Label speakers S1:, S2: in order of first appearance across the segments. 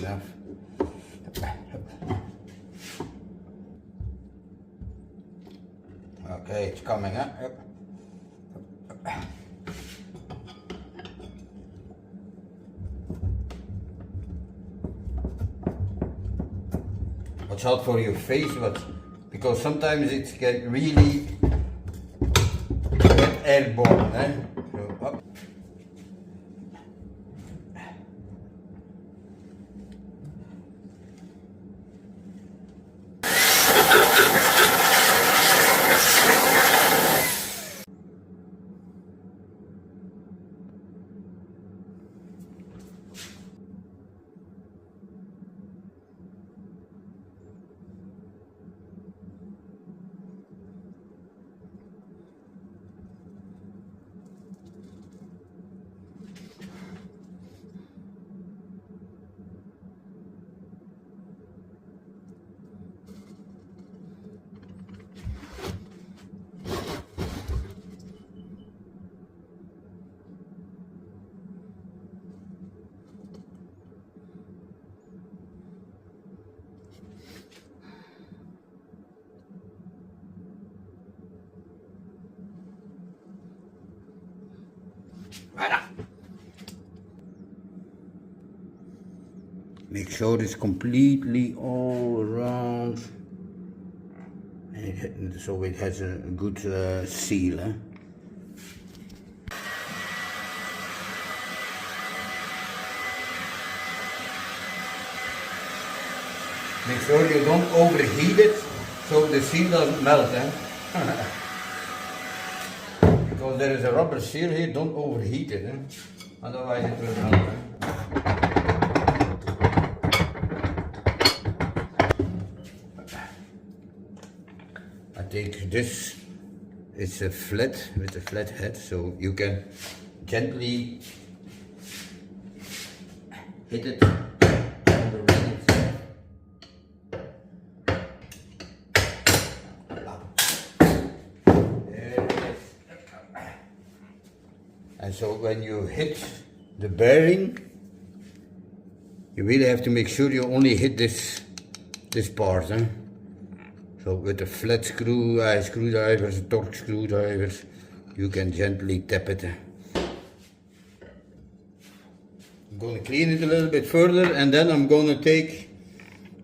S1: enough. Okay, it's coming, huh? Yep. Watch out for your face, because sometimes it can really get airborne, eh? So, up. Voilà. Make sure it's completely all around, and so it has a good seal. Eh? Make sure you don't overheat it so the seal doesn't melt. Eh? Because there is a rubber seal here, don't overheat it. Eh? Otherwise it will melt. Eh? I think this is a flat with a flat head, so you can gently hit it on the ring itself. There it is. And so when you hit the bearing, you really have to make sure you only hit this part. Eh? So with the flat screwdrivers, torque screwdrivers, you can gently tap it. I'm going to clean it a little bit further, and then I'm going to take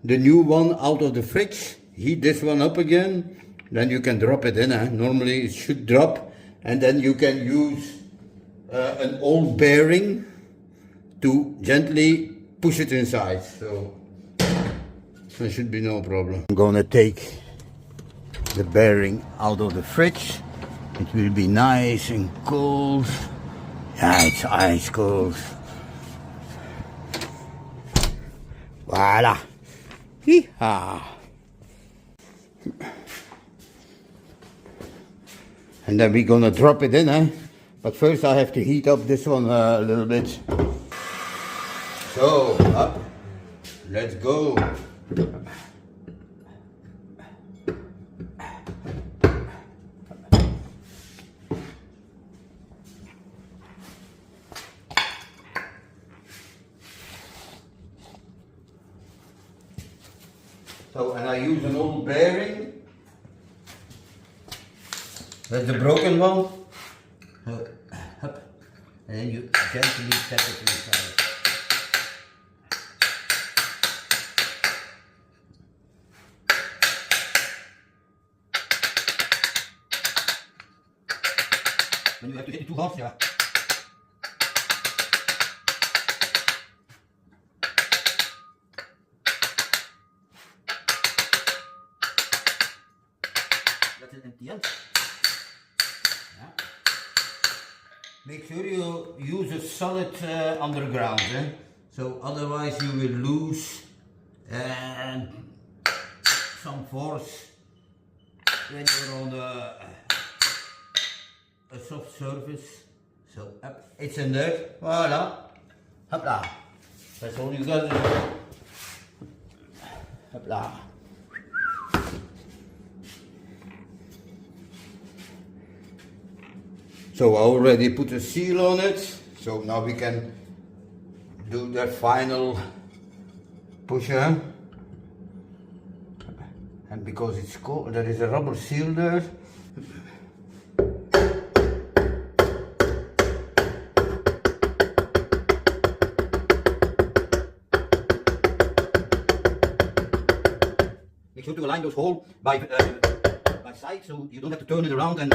S1: the new one out of the fridge, heat this one up again, then you can drop it in. Normally it should drop, and then you can use an old bearing to gently push it inside. So there should be no problem. I'm going to take the bearing out of the fridge. It will be nice and cold. Yeah, it's ice cold. Voila. Hee-ha. And then we're gonna drop it in, eh? But first I have to heat up this one a little bit. So, up. Let's go. So, and I use an old bearing. That's the broken one. Up. And then you gently tap it inside. When you have to hit it too hard, yeah. That's it at the end. Yeah. Make sure you use a solid underground, eh? So otherwise you will lose some force when you're on a soft surface. So up, it's in there. Voila. Hopla. That's all you got to do. Hopla. So I already put a seal on it, so now we can do the final push her. And because it's cold, there is a rubber seal there. Make sure to align those holes by side, so you don't have to turn it around and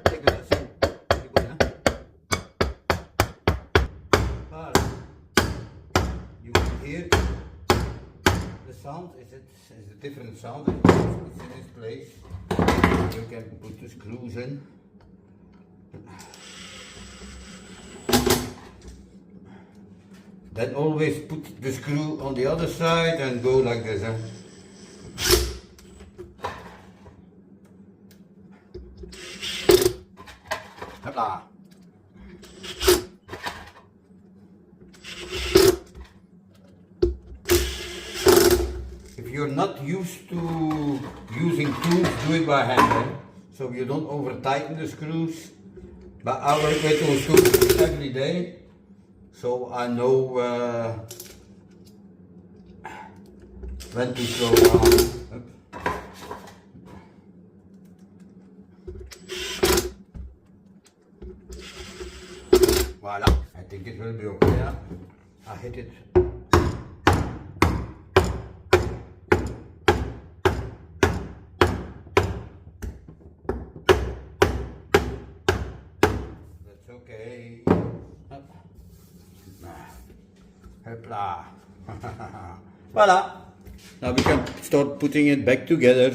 S1: take the seal. You can hear the sound. It's a different sound. It's in this place. You can put the screws in. Then always put the screw on the other side and go like this. Hopla. If you're not used to using tools, do it by hand, so you don't over tighten the screws. But I work with those tools every day, so I know when to slow down. Voila, I think it will be okay. Yeah? I hit it. That's okay. Hopla. Voila. Now we can start putting it back together.